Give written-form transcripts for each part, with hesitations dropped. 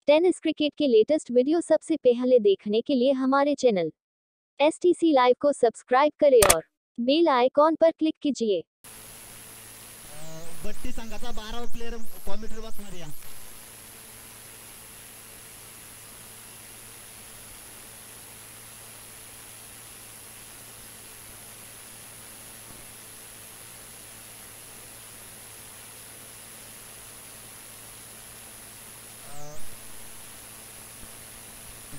Tennis cricket के latest video सबसे पहले देखने के लिए हमारे चैनल STC लाइव को सब्सक्राइब करें और बेल आइकॉन पर क्लिक कीजिए। बट्टी संघाचा 12वा प्लेयर कॉम्प्युटर बॉक्स मध्ये या.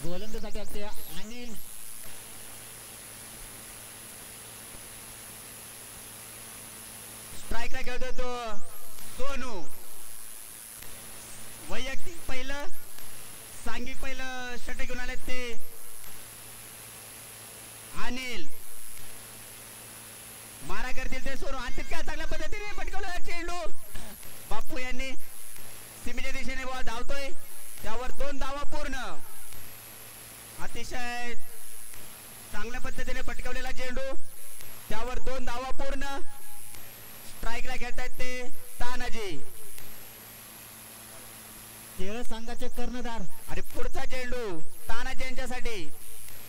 गोलंदाजासाठी असते अनिल. स्ट्राइकला खेळतो तो सोनू. वैयक्तिक पहिलं सांघिक पहिलं षटक घेऊन आले ते अनिल. मारा करतील ते सोनू आणि तितक्या चांगल्या पद्धतीने पटकवला चेंडू. बापू यांनी सीमेच्या दिशेने बॉल धावतोय त्यावर 2 धावा पूर्ण. अतिशय चांगल्या पद्धतीने पटकवलेला चेंडू त्यावर 2 धावा पूर्ण. स्ट्राइकला खेळतात ते तानाजी. केळ संघाचे कर्णधार आणि पुढचा चेंडू तानाजी यांच्यासाठी.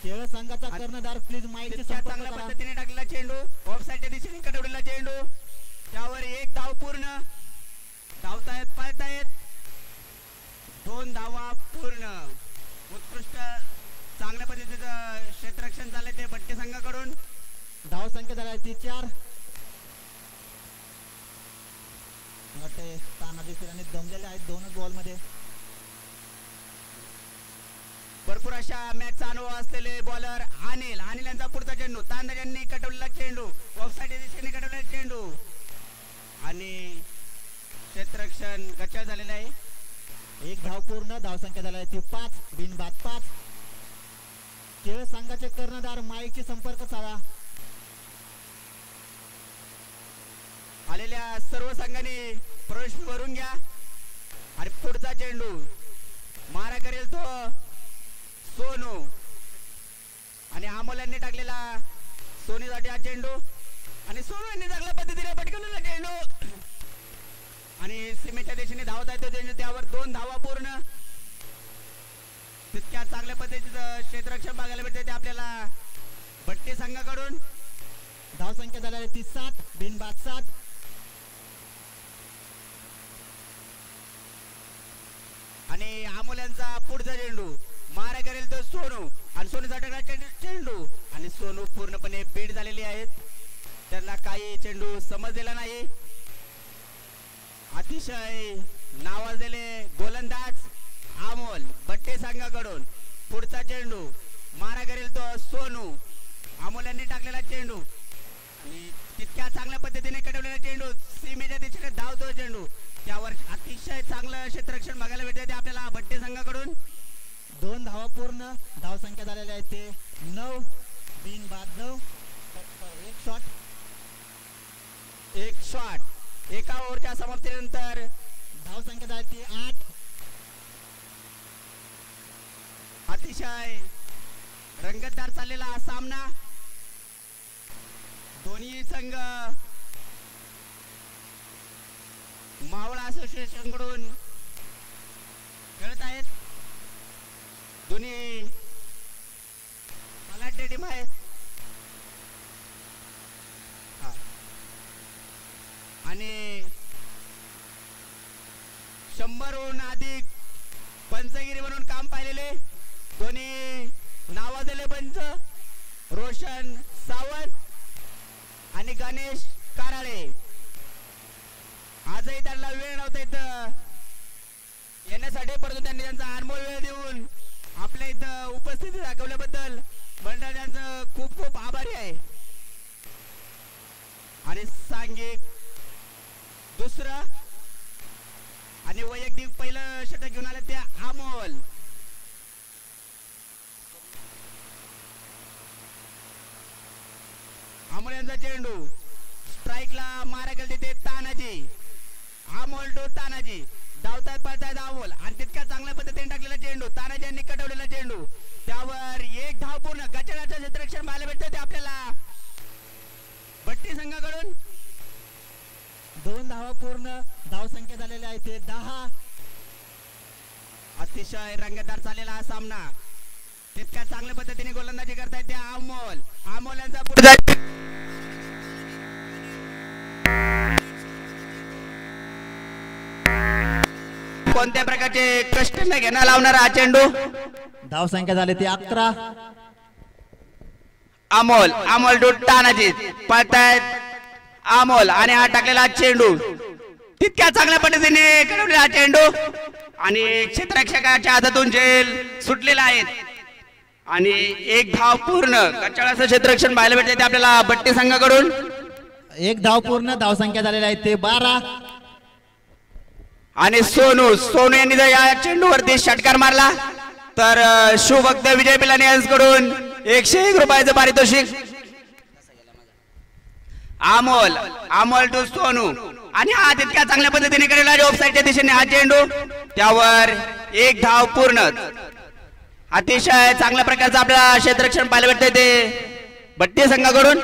केळ संघाचा कर्णधार प्लीज माहिती चांगल्या पद्धतीने टाकलेला चेंडू ऑफसाइडच्या दिशेने कटवलेला चेंडू त्यावर 1 धाव पूर्ण. धावतायत पळतायत 2 धावा पूर्ण. उत्कृष्ट चांगल्या पद्धतीचं क्षेत्ररक्षण झालंय ते भट्टी संघाकडून. धाव संख्या झाली ती 4. वाटते तानाजी फिराने दमलेले आहेत 2च बॉल मध्ये. भरपूर अशा मॅचचा अनुभव असलेले बॉलर अनिल. अनिल यांचा पुढचा चेंडू तानाजींनी कटवलेला चेंडू ऑफसाइडच्या दिशेने कटवलेला चेंडू आणि क्षेत्ररक्षण गच्चा झालेला आहे. 1 धाव पूर्ण. धाव संख्या झाली ती 5. बिनबाद 5. केळ संघाचे कर्णधार माईकशी संपर्क साधा. आलेल्या सर्व संघांनी प्रवेश भरून घ्या आणि पुढचा चेंडू मारा करेल तो सोनू आणि अमोल यांनी टाकलेला सोनीसाठी हा चेंडू आणि सोनू यांनी चांगल्या पद्धतीने पटकवलेला चेंडू आणि सीमेच्या दिशेने धावता येतो चेंडू त्यावर 2 धावा पूर्ण. तितक्या चांगल्या पद्धतीचं क्षेत्ररक्षण बघायला भेटते ते आपल्याला भट्टी संघाकडून. धाव संख्या झाली ती 7. बिनबाद 7. आणि अमोल यांचा पुढचा चेंडू मारा करेल तो सोनू आणि सोनूसाठी चेंडू आणि सोनू पूर्णपणे बीट झालेली आहेत. त्यांना काही चेंडू समजलेला नाही. अतिशय नावाजलेले गोलंदाज अमोल भट्टी संघाकडून. पुढचा चेंडू मारा करेल तो सोनू. अमोल यांनी टाकलेला चेंडू आणि तितक्या चांगल्या पद्धतीने कटवलेला चेंडू सीमेच्या दिशेने धावतो चेंडू त्यावर अतिशय चांगलं क्षेत्ररक्षण बघायला भेटते ते आपल्याला भट्टी संघाकडून. 2 धावा पूर्ण. धाव संख्या झालेली आहे ते 9. बिनबाद 9. 1 शॉट. 1 शॉट. एका ओव्हरच्या समाप्तीनंतर धाव संख्या झाली ती 8. अतिशय रंगतदार चाललेला हा सामना. दोन्ही संघ मावळ असोसिएशन कडून खेळत आहेत. दोन्ही मराठी टीम आहेत. आणि 100हून अधिक पंचगिरी म्हणून काम पाहिलेले दोन्ही नावाजलेले पंच रोशन सावंत आणि गणेश काराळे. आजही त्यांना वेळ नव्हता इथं येण्यासाठी परंतु त्यांनी त्यांचा अनमोल वेळ देऊन आपल्या इथं उपस्थिती दाखवल्याबद्दल मंडळ त्यांचं खूप खूप आभारी आहे. आणि सांघिक दुसरं आणि वैयक्तिक पहिलं षटक घेऊन आले ते अमोल. अमोल यांचा चेंडू स्ट्राइकला मारा केली ते तानाजी. अमोल टू तानाजी. धावतायत पळतायत अमोल आणि तितक्या चांगल्या पद्धतीने टाकलेला चेंडू तानाजी यांनी कटवलेला चेंडू त्यावर 1 धाव पूर्ण. गचराचं क्षेत्ररक्षण पाहायला भेटतं ते आपल्याला भट्टी संघाकडून. 2 धावा पूर्ण. धाव संख्या झालेली आहे ते 10. अतिशय रंगतदार चाललेला हा सामना तितक्या चांगल्या पद्धतीने गोलंदाजी करतायत ते अमोल यांचा पुढचा कोणत्या प्रकारचे कष्ट न घेणं लावणारा हा चेंडू धाव संख्या झाली ती 11. अमोल तानाजी पळतायत अमोल आणि हा टाकलेला चेंडू तितक्या चांगल्या पद्धतीने कडवलेला चेंडू आणि क्षेत्ररक्षकाच्या हातातून झेल सुटलेला आहे आणि एक धाव पूर्ण कच्चाळाचं क्षेत्ररक्षण पाहायला भेटते आपल्याला बट्टी संघाकडून. एक धाव पूर्ण. धाव संख्या झालेली आहे ते 12. आणि सोनू यांनी जर या चेंडूवरती षटकार मारला तर शिवभक्त विजय पिलानी यांच्याकडून 101 रुपयाचं पारितोषिक. अमोल टू सोनू आणि हा तितक्या चांगल्या पद्धतीने करेल ऑफसाईडच्या दिशेने हा चेंडू त्यावर एक धाव पूर्ण. अतिशय चांगल्या प्रकारचं आपल्याला क्षेत्ररक्षण पाहायला भेटतंय ते बट्टी संघाकडून.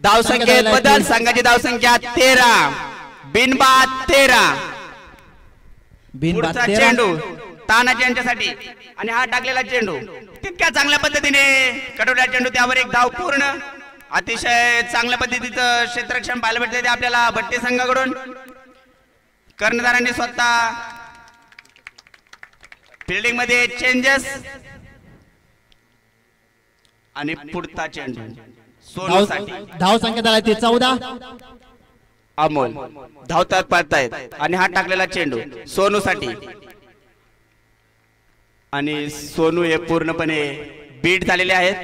धावसंख्येत बदल. संघाची धावसंख्या 13 बिनबाद 13. पुढचा चेंडू तानाजी यांच्यासाठी आणि हा टाकलेला चेंडू तितक्या चांगल्या पद्धतीने कडवलेला चेंडू त्यावर एक धाव पूर्ण. अतिशय चांगल्या पद्धतीचं क्षेत्ररक्षण पाहायला भेटते ते आपल्याला बट्टी संघाकडून. कर्णधारांनी स्वतः फिल्डिंग मध्ये चेंजेस आणि पुढचा चेंडू सोनूसाठी. धाव संख्या झाली ती 14. अमोल धावतात पळतायत आणि हा टाकलेला चेंडू सोनूसाठी आणि सोनू हे पूर्णपणे बीट झालेले आहेत.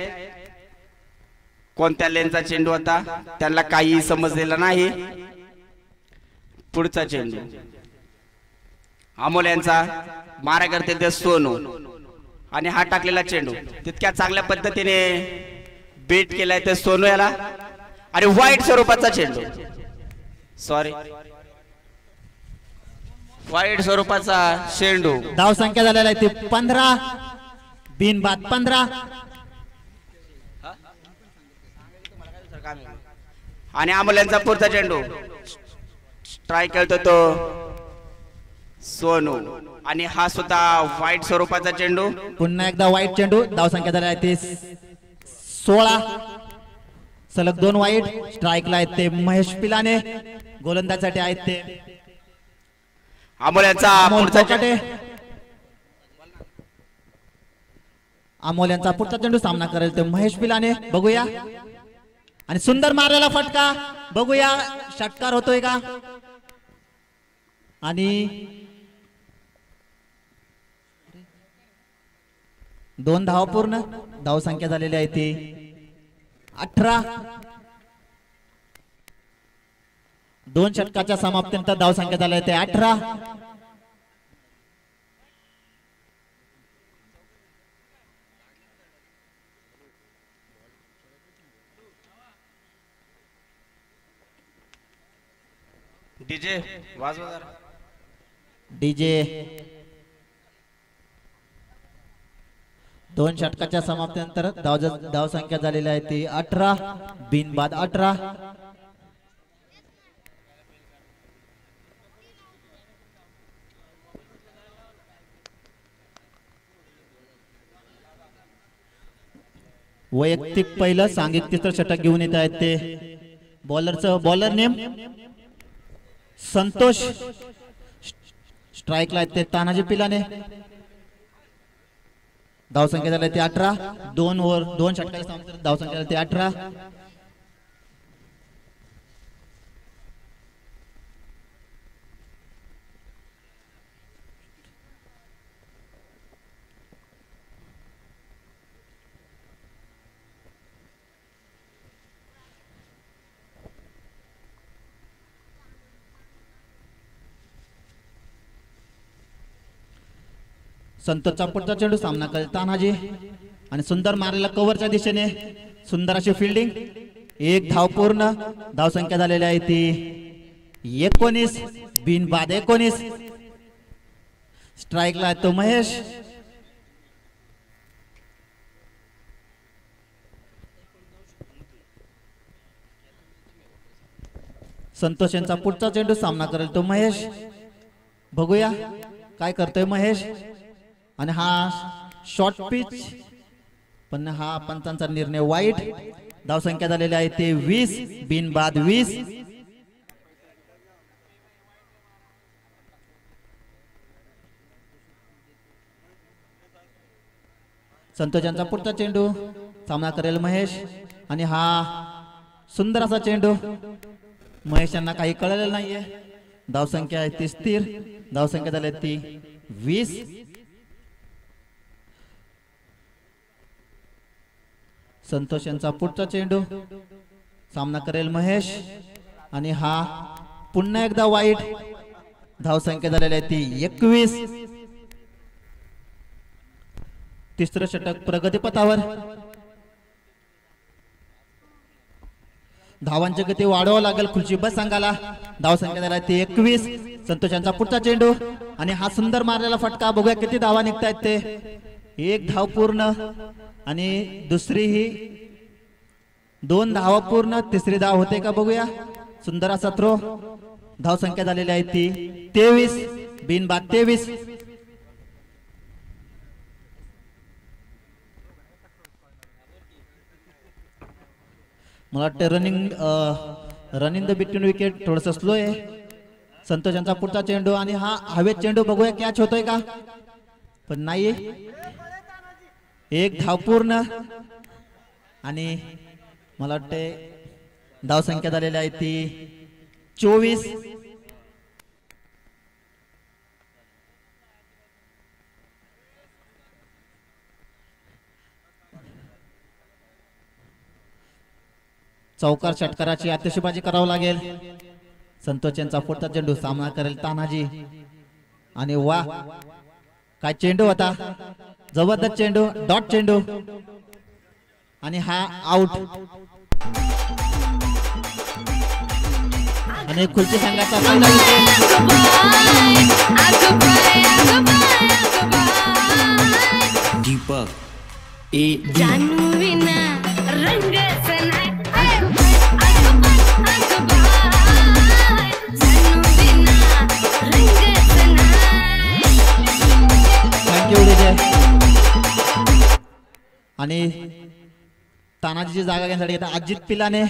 कोणत्या लेनचा चेंडू होता त्यांना काही समजलेला नाही. पुढचा चेंडू अमोल यांचा मारा करते ते सोनू आणि हा टाकलेला चेंडू तितक्या चांगल्या पद्धतीने बीट केलाय ते सोनू याला आणि वाईट स्वरूपाचा चेंडू वाईट स्वरूपाचा चेंडू. धाव संख्या झालेला आहे ती 15 बिनबाद 15. आणि अमोल यांचा पुढचा चेंडू स्ट्राईक खेळतो तो सोनू आणि हा सुद्धा वाईट स्वरूपाचा चेंडू. पुन्हा एकदा वाईट चेंडू. धाव संख्या झाली आहे ती 16. सलग 2 वाईट. स्ट्राईकला आहेत ते महेश पिलाने. गोलंदाजासाठी आहेत ते अमोल यांचा पुढचा चेंडू. अमोल यांचा पुढचा चेंडू सामना करेल ते महेश पिलाने. बघूया आणि सुंदर मारलेला फटका. बघूया षटकार होतोय का. आणि 2 धाव पूर्ण. धाव संख्या झालेली आहे ती 18. 2 षटकाच्या समाप्तीनंतर धाव संख्या झाली आहे ते 18. डीजे वाजवा जरा. डीजे 2 षटकाच्या समाप्तीनंतर धाव संख्या झालेली आहे ती 18 बिनबाद 18. वैयक्तिक पहिलं सांघिक तिसरं षटक घेऊन येत आहेत ते बॉलर नेम संतोष. स्ट्राईकला आहेत ते तानाजी पिलाने. धाव संख्या झाली ती 18. 2 षटकाच्या धाव संख्या झाली ती 18. संतोषचा पुढचा चेंडू सामना करेल तानाजी आणि सुंदर मारलेला कव्हरच्या दिशेने सुंदर अशी फिल्डिंग. 1 धाव पूर्ण. धाव संख्या झालेली आहे ती 19 बिनबाद 19. स्ट्राईकला आहे तो महेश. संतोष यांचा पुढचा चेंडू सामना करेल तो महेश. बघूया काय करतोय महेश आणि हा शॉर्ट पिच पण हा पंचांचा निर्णय वाईट. धावसंख्या झालेली आहे ते 20 बिनबाद 20. संतोष यांचा पुढचा चेंडू सामना करेल महेश आणि हा सुंदर असा चेंडू. महेश यांना काही कळलेलं नाहीये. धावसंख्या आहे ती स्थिर. धावसंख्या झाली ती 20. संतोष यांचा पुढचा चेंडू सामना करेल महेश आणि हा पुन्हा एकदा वाईट. धावसंख्या झालेली आहे ती 21. तिसरं षटक प्रगतीपथावर. धावांची गती वाढवावं लागेल खुर्ची बस संघाला. धावसंख्या झाली आहे ती 21. संतोष यांचा पुढचा चेंडू आणि हा सुंदर मारलेला फटका. बघूया किती धावा निघतायत ते. एक धाव पूर्ण आणि दुसरी ही 2 धावा पूर्ण. तिसरी धाव होते का बघूया. सुंदर असा थ्रो. धावसंख्या झालेली आहे ती 23 बिनबाद 23. मला वाटतं रनिंग द बिटवीन विकेट थोडस स्लो आहे. संतोष यांचा पुढचा चेंडू आणि हा हवेत चेंडू. बघूया कॅच होतोय का पण नाही. एक धाव पूर्ण आणि मला वाटते धावसंख्या झालेली आहे ती 24. चौकार षटकाराची आतिषबाजी करावं लागेल. संतोष यांचा पुढचा चेंडू सामना करेल तानाजी आणि वा काय चेंडू होता. जबरदस्त चेंडू. डॉट चेंडू आणि हा आउट. आणि खुर्ची संघाचा पहिला दीपक ए आणि तानाजीची जागा घेण्यासाठी येतात अजित पिलाने.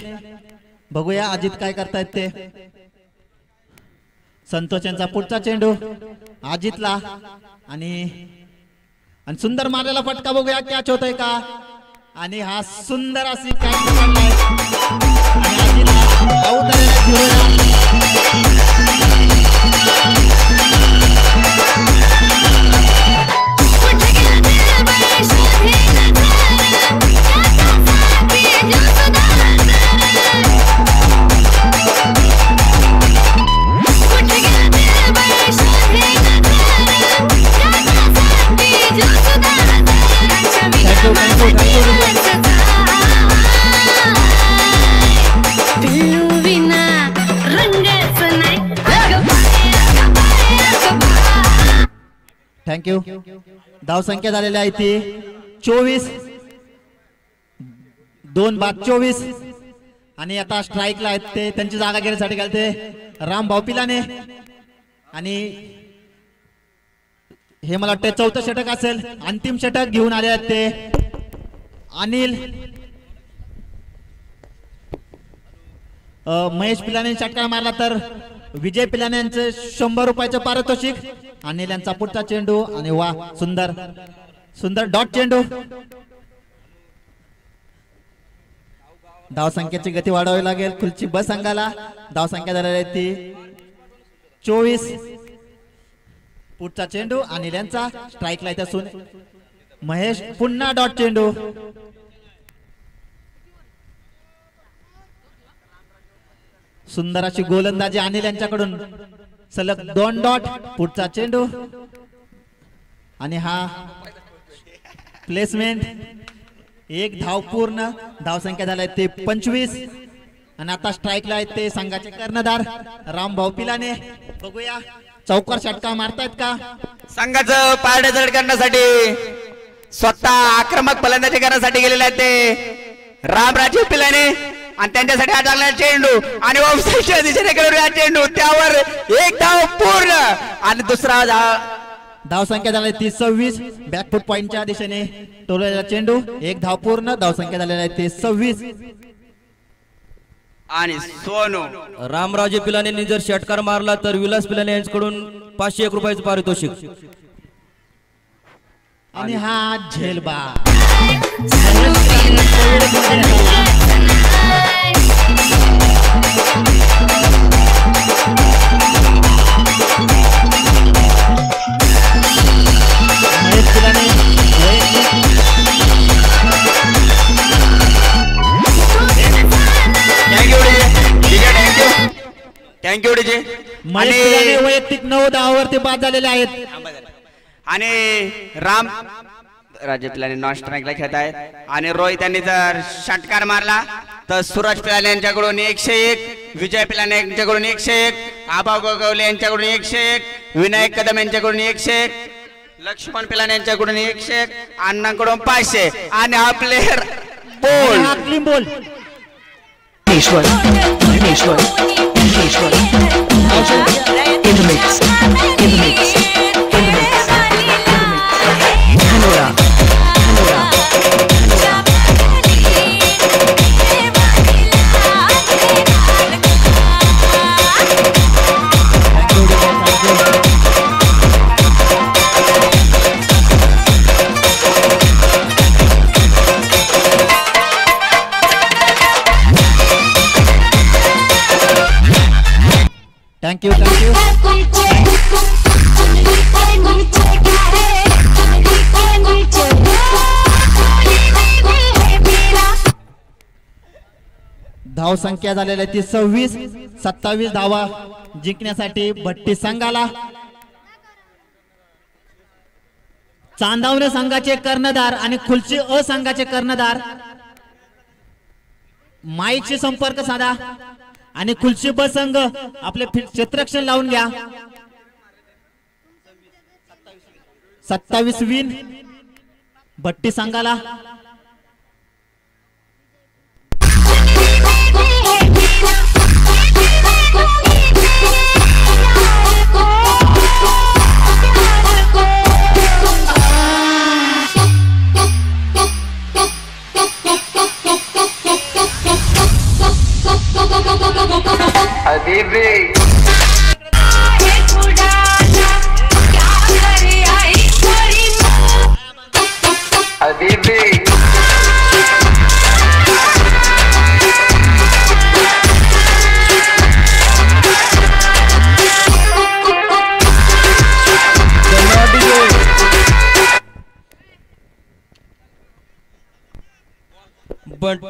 बघूया अजित काय करतायत ते. संतोष यांचा पुढचा चेंडू अजितला आणि सुंदर मारलेला फटका. बघूया कॅच होतोय का आणि हा सुंदर अशी कॅच पकडलाय आणि अजितला आऊट झालेला. थँक्यू. धावसंख्या झालेली आहे ती 24 2 बाद 24 आणि आता स्ट्राईकला आहेत ते. त्यांची जागा घेण्यासाठी गेलते राम भाऊ पिलाने आणि हे मला वाटतं चौथं षटक असेल. अंतिम षटक घेऊन आले आहेत ते अनिल. महेश पिलाने षटकार मारला तर विजय पिलाने यांचं 100 रुपयाचं पारितोषिक. अनिल यांचा पुढचा चेंडू आणि वा सुंदर सुंदर डॉट चेंडू. धावसंख्येची गती वाढवावी लागेल खुलची बस संघाला. धावसंख्या झालेली आहे ती 24. पुढचा चेंडू अनिल यांचा. स्ट्राईकला इथे असून महेश पुन्हा डॉट चेंडू. सुंदर अशी गोलंदाजी अनिल यांच्याकडून. सलग 2 डॉट. पुढचा चेंडू आणि हा प्लेसमेंट. एक धाव पूर्ण. धावसंख्या झाली ते 25 आणि आता स्ट्राईकला आहेत ते संघाचे कर्णधार राम भाऊ पिलाने. बघूया चौकार षटका मारतायत का. संघाचं पारडे जड करण्यासाठी स्वतः आक्रमक फलंदाजी करण्यासाठी गेलेले आहेत ते रामराजे पिलाने आणि त्यांच्यासाठी हा टाकला चेंडू आणि ऑफसाईडच्या दिशेने गेलेला चेंडू. त्यावर एक धाव पूर्ण आणि दुसरा धावसंख्या झाली 30-26. बॅकफुट पॉइंटच्या दिशेने टोललेला चेंडू. एक धाव पूर्ण. धावसंख्या झालेला आहे 30-26. आणि सोनू रामराजे पिलाने जर षटकार मारला तर विलास पिलाने यांच्याकडून 501 रुपयाचं पारितोषिक. आणि हा झेलबा थँक्यू डीजे. वैयक्तिक 9 धावावरती बाद झालेले आहेत. आणि राम राज्यातल्या नॉन स्ट्राईकला खेळत आहेत. आणि रोहित यांनी जर षटकार मारला तर सूरज पिलाने यांच्याकडून 101, विजय पिलाने यांच्याकडून 101, आबा गोगवले यांच्याकडून 101, विनायक कदम यांच्याकडून 101, लक्ष्मण पिलाने यांच्याकडून 101, अण्णांकडून 500. आणि हा प्लेअर बोल Ishwar, Ishwar, Ishwar. Also, in the mix, in the mix, in the mix, Hanora, Hanora, thank you thank you. धाव संख्या झालेल्या 26. 27 धावा जिंकण्यासाठी भट्टी संघाला. चांदावणे संघाचे कर्णधार आणि खुलची अ संघाचे कर्णधार माईकशी संपर्क साधा आणि खुलची ब संघ आपले क्षेत्ररक्षण लावून घ्या. 27 विन भट्टी संघाला.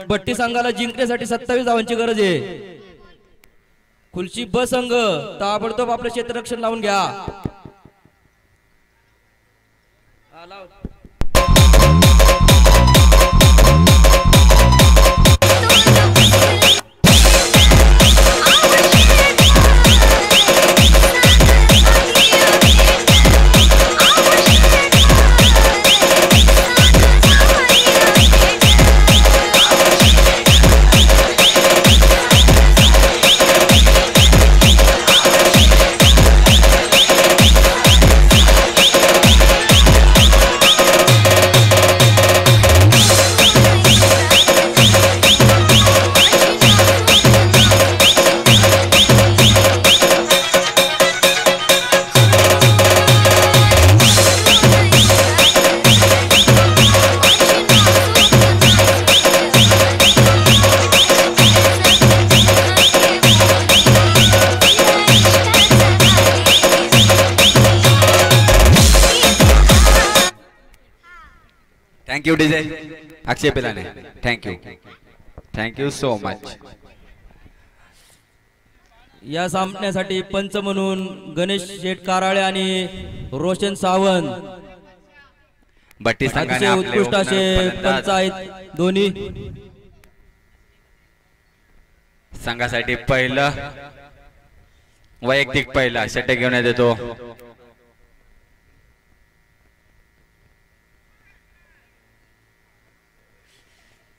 भट्टी संघाला जिंकण्यासाठी 27 धावांची गरज आहे. खुलची ब संघ ताबडतोब आपलं क्षेत्ररक्षण लावून घ्या. थँक्यू डीजे अक्षय पिलाने. Thank you so much. या सामन्यासाठी पंच म्हणून गणेश शेठ काराळे आणि रोशन सावंत भट्टी संघाने उत्कृष्ट असे पंच आहेत दोन्ही. संघासाठी पहिलं वैयक्तिक पहिला षटक घेऊन येतो.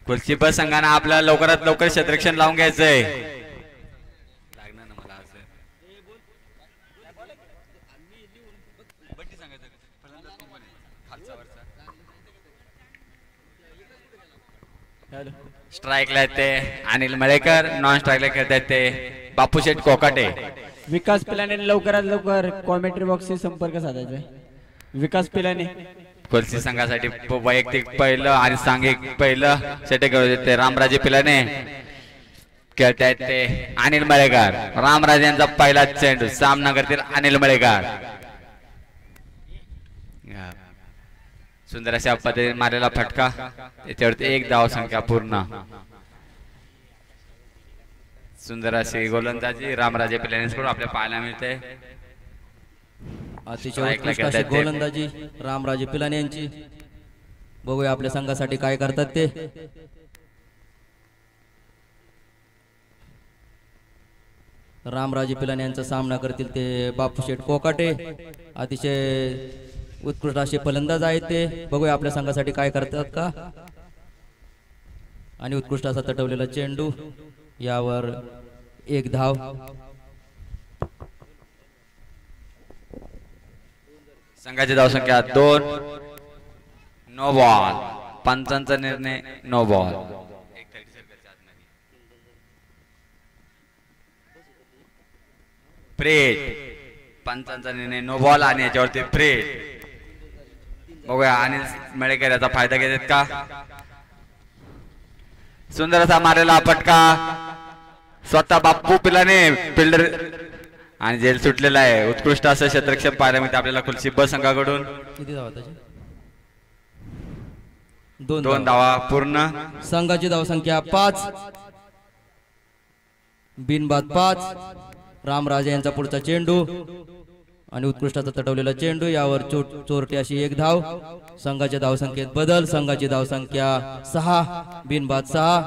खुलची ब संघाने आपल्याला लवकरात लवकर क्षेत्ररक्षण लावून घ्यायचंय. स्ट्राईकला आहेत ते अनिल मळेकर, नॉन स्ट्राईकला खेळत आहेत ते बापूशेठ कोकाटे. विकास पिलाने लवकरात लवकर कॉमेंट्री बॉक्सशी संपर्क साधायचा आहे. विकास पिलाने कोलसी संघासाठी वैयक्तिक पहिलं आणि सांघिक पहिलं षटक खेळत ते रामराजे पिलाने खेळतायत ते अनिल मळेकर. रामराजे यांचा पहिला चेंडू सामना करतील अनिल मळेकर. सुंदर अशा पद्धतीने मारलेला फटका, त्याच्यावरती एक धाव संख्या पूर्ण. सुंदर अशी गोलंदाजी रामराजे पिलानेकडून आपल्या पाहायला मिळते. अतिशय उत्कृष्ट अशी गोलंदाजी रामराजे पिलाने यांची. बघूया आपल्या संघासाठी काय करतात ते. रामराजे पिलाने यांचा सामना करतील ते बापूशेठ कोकाटे. अतिशय उत्कृष्ट असे फलंदाज आहेत ते. बघूया आपल्या संघासाठी काय करतात का. आणि उत्कृष्ट असा तटवलेला चेंडू, यावर एक धाव. संघाची धावसंख्या 2. No ball. पंचांचा निर्णय नो बॉल. प्रेट पंचांचा निर्णय नो बॉल आणि याच्यावरती प्रेट. बघूया अनिल मळेकर याचा फायदा घेतात का. सुंदर असा मारलेला फटका, स्वतः बाप्पू पिलाने फिल्डर आणि जेल सुटलेला आहे. उत्कृष्ट असं क्षेत्ररक्षण पाहायला मिळते आपल्याला खुलशी ब संघाकडून. किती धावा त्याची. 2 धावा पूर्ण. संघाची धावसंख्या 5, बिनबाद 5. रामराजे यांचा पुढचा चेंडू आणि उत्कृष्टाचा तटवलेला चेंडू, यावर चोरटी अशी एक धाव. संघाच्या धावसंख्येत बदल. संघाची धावसंख्या 6, बिनबाद 6.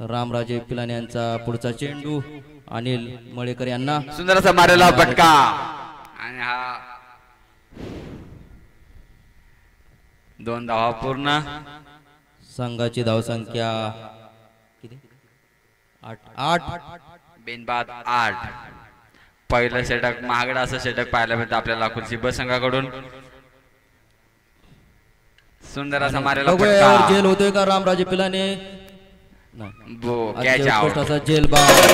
रामराजे पिलाने यांचा पुढचा चेंडू अनिल मळेकर यांना. सुंदर असा मारलेला फटका आणि हा 2 धावा पूर्ण. संघाची धावसंख्या किती. 8. बिनबाद 8. पहिलं षटक महागडा असं षटक पाहायला मिळतं आपल्याला खुलशी ब संघाकडून. सुंदर असा मारलेला फटका. जेल होतोय का रामराजे पिलाने. Catch out. असा जेल बार.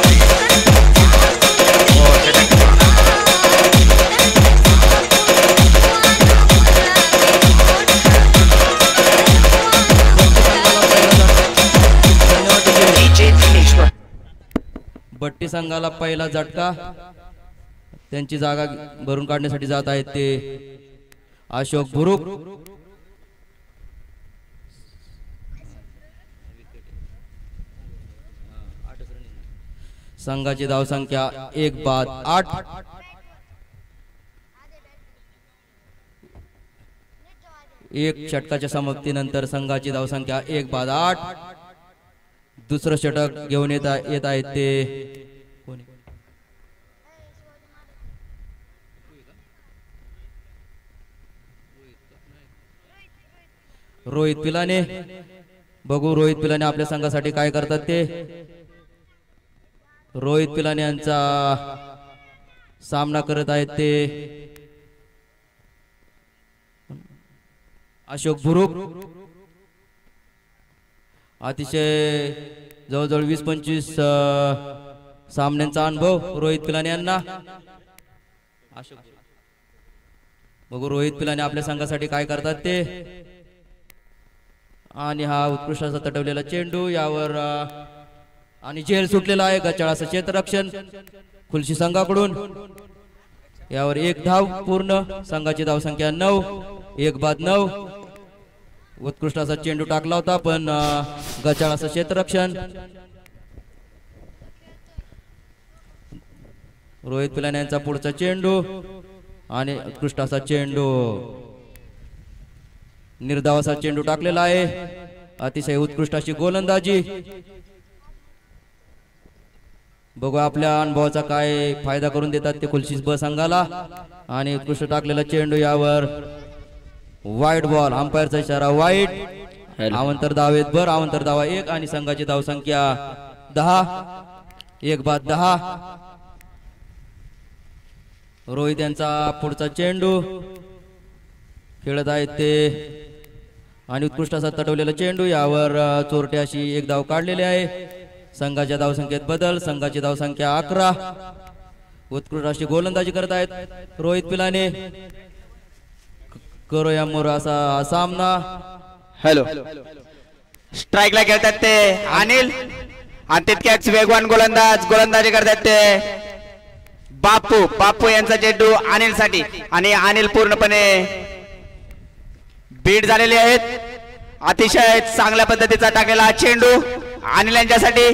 बट्टी संघाला पहिला झटका. त्यांची जागा भरून काढण्यासाठी जात आहेत ते अशोक भुरुक. संघाची धावसंख्या 1 बाद 8. एक षटकाच्या समाप्तीनंतर संघाची धावसंख्या 1 बाद 8. दुसरं षटक घेऊन येत आहेत ते रोहित पिलाने. बघू रोहित पिलाने आपल्या संघासाठी काय करतात ते. रोहित पिलाने यांचा सामना करत आहेत ते अशोक भुरुक. अतिशय जवळजवळ 20-25 सामन्यांचा अनुभव रोहित पिलाने यांना. बघू रोहित पिलाने आपल्या संघासाठी काय करतात ते. आणि हा उत्कृष्ट असा तटवलेला चेंडू, यावर आणि झेल सुटलेला आहे. गचाळ असं क्षेत्ररक्षण खुलशी संघाकडून. यावर एक धाव पूर्ण. संघाची धावसंख्या 9, 1 बाद 9. उत्कृष्ट असा चेंडू टाकला होता पण गचाळ असं क्षेत्ररक्षण. रोहित पिलाने यांचा पुढचा चेंडू आणि उत्कृष्ट असा चेंडू. निर्धाव असा चेंडू टाकलेला आहे. अतिशय उत्कृष्ट अशी गोलंदाजी. बघू आपल्या अनुभवाचा काय फायदा करून देतात ते खुलशी ब संघाला. आणि उत्कृष्ट टाकलेला चेंडू, यावर वाईट बॉल. अंपायरचा इशारा वाईट. अवंतर धावेत भर. अवंतर धावा 1 आणि संघाची धावसंख्या 10. 1-10. रोहित यांचा पुढचा चेंडू खेळत आहेत ते आणि उत्कृष्ट असा तटवलेला चेंडू यावर चोरटे अशी एक धाव काढलेली आहे. संघाच्या धावसंख्येत बदल. संघाची धावसंख्या 11. उत्कृष्ट अशी गोलंदाजी करत आहेत रोहित पिलाने. करो या मोर असा सामना. हॅलो स्ट्राईकला खेळतात ते अनिल आणि तितक्याच वेगवान गोलंदाजी करतात ते बापू यांचा चेंडू अनिल साठी आणि अनिल पूर्णपणे बीट झालेले आहेत. अतिशय चांगल्या पद्धतीचा टाकलेला चेंडू अनिल यांच्यासाठी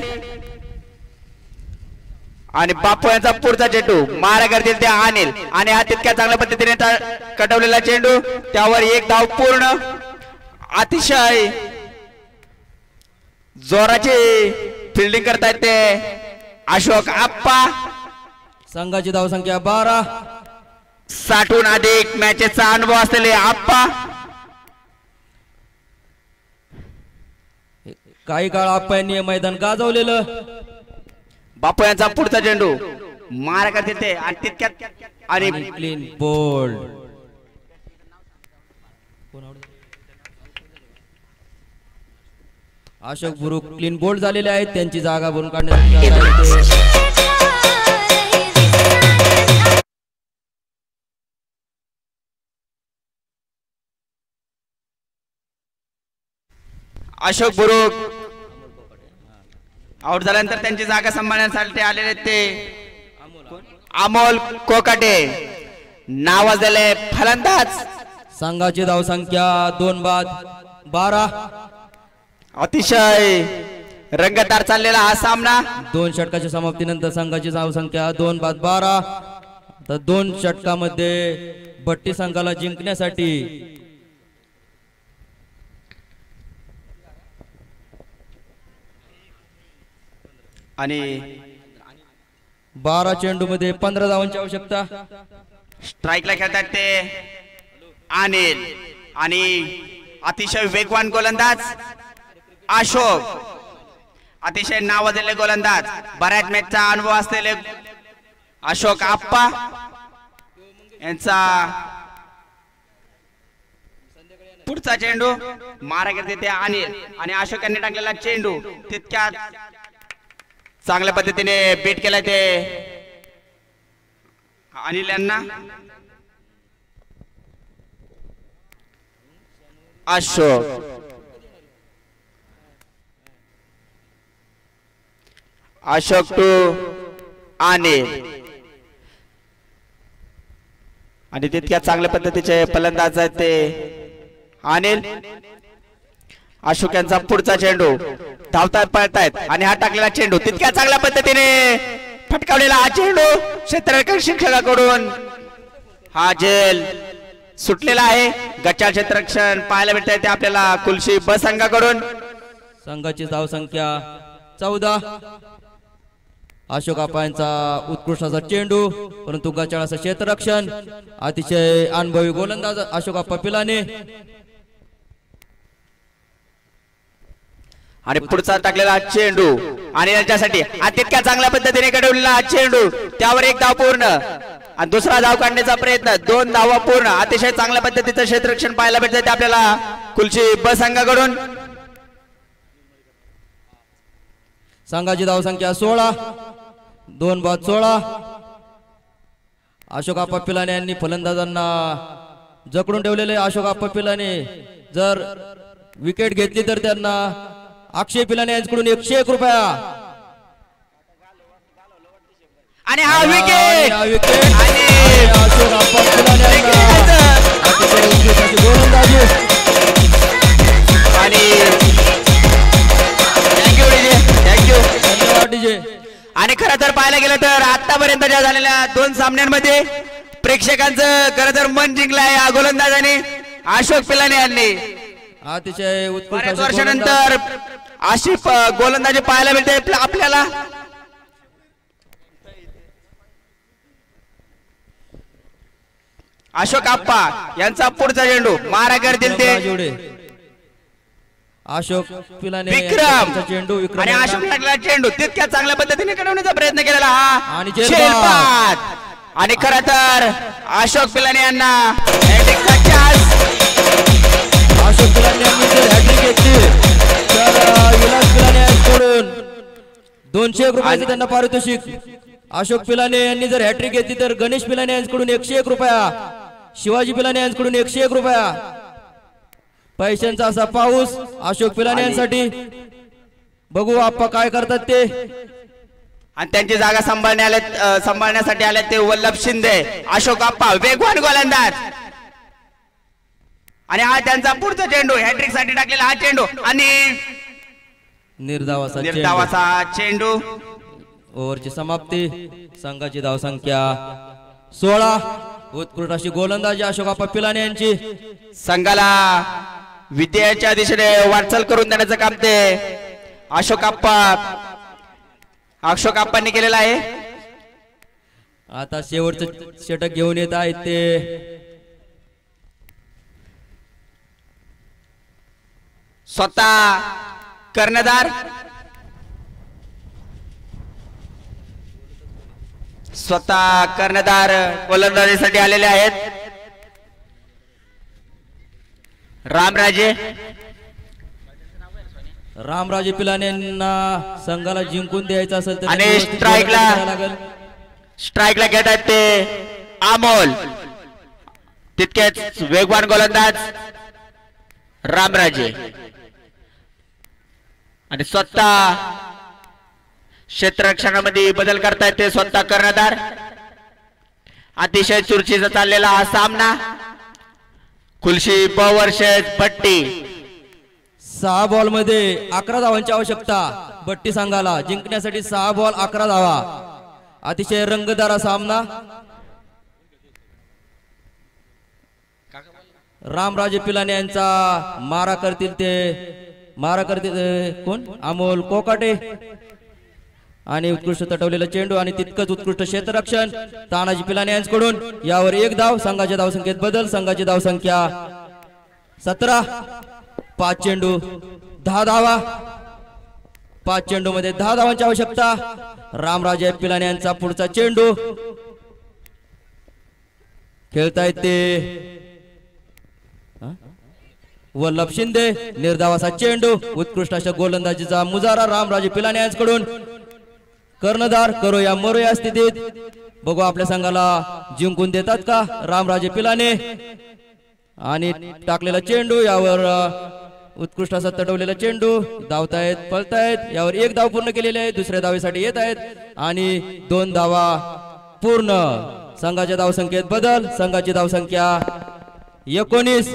आणि बापू यांचा पुढचा चेंडू मारा करतील ते अनिल आणि हा तितक्या चांगल्या पद्धतीने कटवलेला चेंडू त्यावर एक धाव पूर्ण. अतिशय जोराची फिल्डिंग करतायत ते अशोक आप्पा. संघाची धावसंख्या 12. 60हून अधिक मॅचेसचा अनुभव असलेले आप्पा. काही काळ आप्पा यांनी मैदान गाजवलेलं. बापू यांचा पुढचा चेंडू मारा करतील ते आणि तितक्यात आणि clean bold. Ashok Buruk clean bold झालेले आहेत. त्यांची जागा भरून काढण्यासाठी अशोक बुरुक आउट झाल्यानंतर त्यांची जागा सांभाळण्यासाठी आलेले ते अमोल कोकाटे नावाजलेले फलंदाज. संघाची धावसंख्या 2-12. अतिशय रंगतदार चाललेला हा सामना. 2 षटकाच्या समाप्तीनंतर संघाची धावसंख्या 2-12. तर 2 षटकामध्ये भट्टी संघाला जिंकण्यासाठी आणि 12 चेंडू मध्ये 15 धावांची आवश्यकता. स्ट्राईकला खेळतात ते अनिल आणि अतिशय वेगवान गोलंदाज अशोक. अतिशय नावाजलेले गोलंदाज बऱ्याच मॅचचा अनुभव असलेले अशोक आप्पा यांचा पुढचा चेंडू मारा करते ते अनिल आणि अशोक यांनी टाकलेला चेंडू तितक्या चांगल्या पद्धतीने बीट केलाय ते अनिल यांना. अशोक टू अनिल आणि तितक्या चांगल्या पद्धतीचे फलंदाज आहेत ते अनिल. अशोक यांचा पुढचा चेंडू धावतायत पळतायत आणि हा टाकलेला चेंडू तितक्या चांगल्या पद्धतीने फटकावलेला हा चेंडू क्षेत्ररक्षण शिक्षकाकडून हा झेल सुटलेला आहे. गच्चाळ क्षेत्ररक्षण पाहायला भेटत आहे ते आपल्याला कुलशी ब संघाकडून. संघाची धावसंख्या 14. अशोक आप्पा यांचा उत्कृष्ट असा चेंडू परंतु गच्चाळ असं क्षेत्ररक्षण. अतिशय अनुभवी गोलंदाज अशोक आप्पा पिलाने आणि पुढचा टाकलेला चेंडू आणि यांच्यासाठी तितक्या चांगल्या पद्धतीने कडवलेला चेंडू त्यावर एक धाव पूर्ण आणि दुसरा धाव काढण्याचा प्रयत्न. 2 धावा पूर्ण. अतिशय चांगल्या पद्धतीचं क्षेत्ररक्षण पाहायला भेटत ते आपल्याला कुलशी ब संघाकडून. संघाची धावसंख्या 16. 2-16. अशोक आप्पा पिलाने यांनी फलंदाजांना जकडून ठेवलेले. अशोक आप्पा पिलाने जर विकेट घेतली तर त्यांना अक्षय पिलाने यांच्याकडून 101 रुपया आणि हा विकेट आणि अशोक आप्पा पिलाने गोलंदाजी आणि थँक्यू धन्यवाद डीजे. आणि खरं तर पाहायला गेलं तर आतापर्यंतच्या झालेल्या 2 सामन्यांमध्ये प्रेक्षकांचं खरं तर मन जिंकलंय या गोलंदाजाने अशोक पिलाने यांनी. अतिशय बऱ्याच उत्कृष्ट वर्षानंतर अशी गोलंदाजी पाहायला मिळते आपल्याला. अशोक आप्पा यांचा पुढचा चेंडू मारा करतील ते अशोक पिलाने विक्रम यांचा चेंडू विक्रम आणि अशोक यांना. टाकलेला चेंडू तितक्या चांगल्या पद्धतीने कडवण्याचा प्रयत्न केलेला हा आणि झेलबाद. आणि खरं तर अशोक पिलाने यांना हॅट्रिकचा चान्स. अशोक पिलाने यांनी जर हॅट्रिक घेतली तर विलास पिलाने यांच्याकडून 201 रुपयाचे त्यांना पारितोषिक. अशोक पिलाने यांनी जर हॅट्रिक घेतली तर गणेश पिलाने यांच्याकडून 101 रुपया, शिवाजी पिलाने यांच्याकडून 101 रुपया. पैशांचा असा पाऊस अशोक पिलाने यांसाठी. बघू आप्पा काय करतात ते. आणि त्यांची जागा सांभाळण्यासाठी आले ते वल्लभ शिंदे. अशोक आप्पा वेगवान गोलंदाज. आणि हा त्यांचा पुढचा चेंडू हॅट्रिक साठी टाकलेला हा चेंडू आणि निर्धावाचा चेंडू. ओव्हरची समाप्ती. संघाची धावसंख्या 16. उत्कृष्ट अशी गोलंदाजी अशोक आप्पा पिलाने यांची. संघाला विजयाच्या दिशेने वाटचाल करून देण्याचं काम ते अशोक आप्पांनी केलेलं आहे. आता शेवटचं षटक घेऊन येत आहेत ते स्वतः कर्णधार. गोलंदाजीसाठी आलेले आहेत रामराजे पिलाने यांना संघाला जिंकून द्यायचं असेल तर आणि स्ट्राईकला घेत आहेत ते अमोल. तितकेच वेगवान गोलंदाज रामराजे. आणि स्वतः क्षेत्ररक्षणामध्ये बदल करतायत ते स्वतः कर्णधार. अतिशय चुरशीचा चाललेला हा सामना. खुलशी वर्सेस भट्टी. 6 बॉल मध्ये 11 धावांची आवश्यकता भट्टी संघाला जिंकण्यासाठी. 6 बॉल 11 धावा. अतिशय रंगतदार सामना. रामराजे पिलाने यांचा मारा करतील कोण अमोल कोकाटे. आणि उत्कृष्ट तटवलेला चेंडू आणि तितकंच उत्कृष्ट क्षेत्ररक्षण तानाजी पिलाने यांच्याकडून. यावर 1 धाव. संघाच्या धावसंख्येत बदल. संघाची धावसंख्या 17. 5 चेंडू 10 धावा. 5 चेंडू मध्ये 10 धावांची आवश्यकता. रामराजे पिलाने यांचा पुढचा चेंडू खेळतायत ते वल्लभ शिंदे. निर्धावाचा चेंडू. उत्कृष्ट अशा गोलंदाजीचा मुजारा रामराजे पिलाने यांच्याकडून. कर्णधार करो या मरो या स्थितीत. बघू आपल्या संघाला जिंकून देतात का रामराजे पिलाने. आणि टाकलेला चेंडू यावर उत्कृष्ट असा तटवलेला चेंडू. धावतायत पळतायत. यावर 1 धाव पूर्ण केलेली आहे. दुसऱ्या धावेसाठी येत आहेत आणि 2 धावा पूर्ण. संघाच्या धावसंख्येत बदल. संघाची धावसंख्या 19.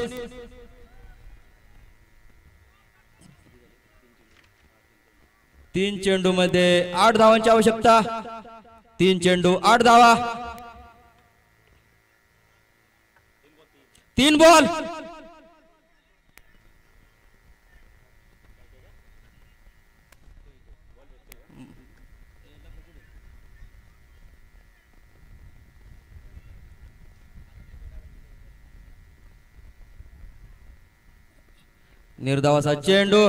3 चेंडू मध्ये 8 धावांची आवश्यकता. 3 चेंडू 8 धावा. 3 बॉल. निर्धावाचा चेंडू.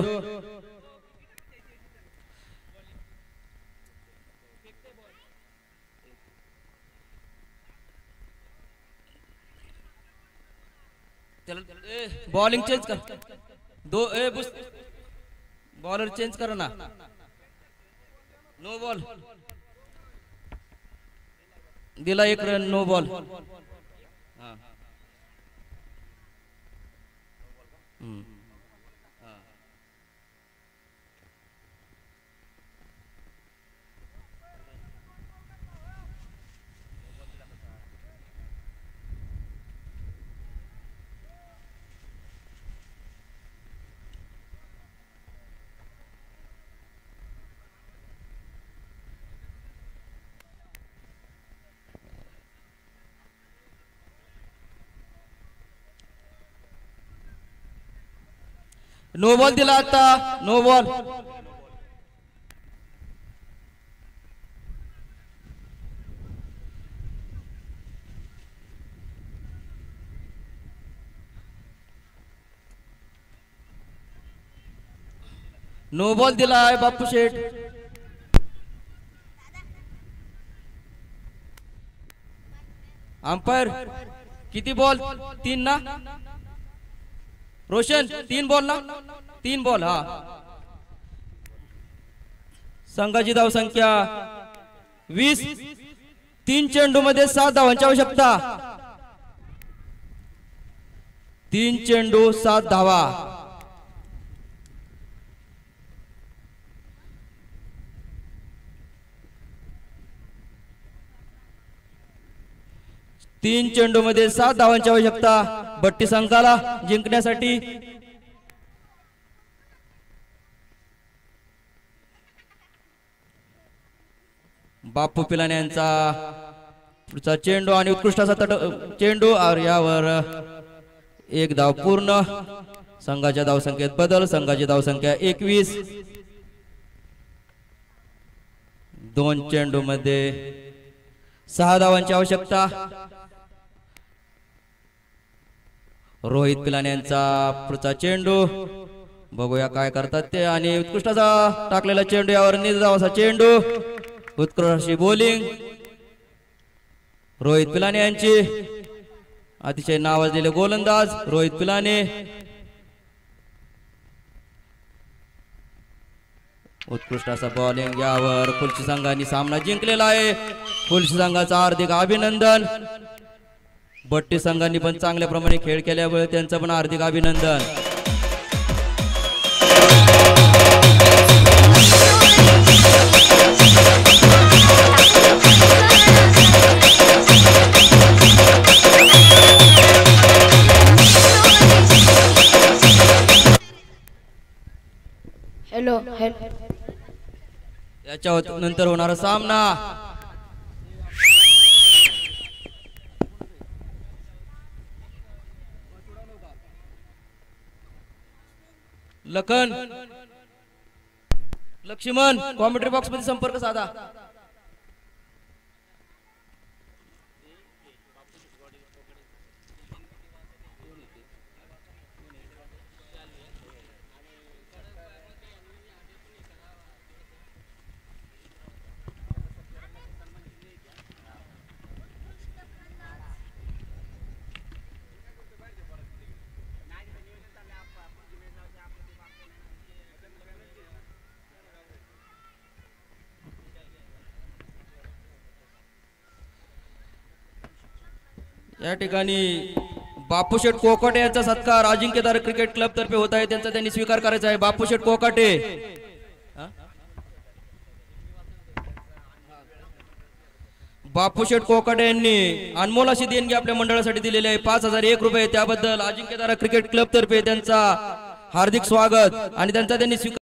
बॉलिंग चेंज कर. बॉलर चेंज कर ना. नो बॉल दिला. 1 run. No ball. No ball दिला आता. No ball. नो बॉल दिलाय बापू शेठ. अंपायर किती बॉल? 3 ना रोशन? 3 बॉल ना? 3 बॉल. हा. संघाची धाव संख्या 20. 3 चेंडू मध्ये 7 धावांची आवश्यकता. 3 चेंडू 7 धावा. तीन चेंडू मध्ये 7 धावांची आवश्यकता बट्टी संघाला जिंकण्यासाठी. बापू पिलाने यांचा पुढचा चेंडू आणि उत्कृष्ट असा चेंडू यावर 1 धाव पूर्ण. संघाच्या धावसंख्येत बदल. संघाची धावसंख्या 21. 2 चेंडू मध्ये 6 धावांची आवश्यकता. रोहित पिलाने यांचा पुढचा चेंडू. बघूया काय करतात ते. आणि उत्कृष्ट असा टाकलेला चेंडू यावर निर्धावाचा चेंडू. उत्कृष्ट अशी बॉलिंग रोहित पिलाने यांची. अतिशय नावाजलेले गोलंदाज रोहित पिलाने. उत्कृष्ट असा बॉलिंग यावर खुलशी संघाने सामना जिंकलेला आहे. खुलशी संघाचं हार्दिक अभिनंदन. बट्टी संघांनी पण चांगल्या प्रमाणे खेळ केल्यामुळे त्यांचं पण हार्दिक अभिनंदन. हॅलो. याच्या नंतर होणारा सामना लखन लक्ष्मण कॉमेंट्री बॉक्स मध्ये संपर्क साधा. या ठिकाणी बापूशेठ कोकाटे यांचा सत्कार अजिंक्यतारा क्रिकेट क्लब तर्फे होत आहे. त्यांचा त्यांनी स्वीकार करायचा आहे. बापूशेठ कोकाटे. बापूशेठ कोकाटे यांनी अनमोल अशी देणगी आपल्या मंडळासाठी दिलेली आहे 5001 रुपये. त्याबद्दल अजिंक्यतारा क्रिकेट क्लब तर्फे त्यांचा हार्दिक स्वागत आणि त्यांचा त्यांनी स्वीकार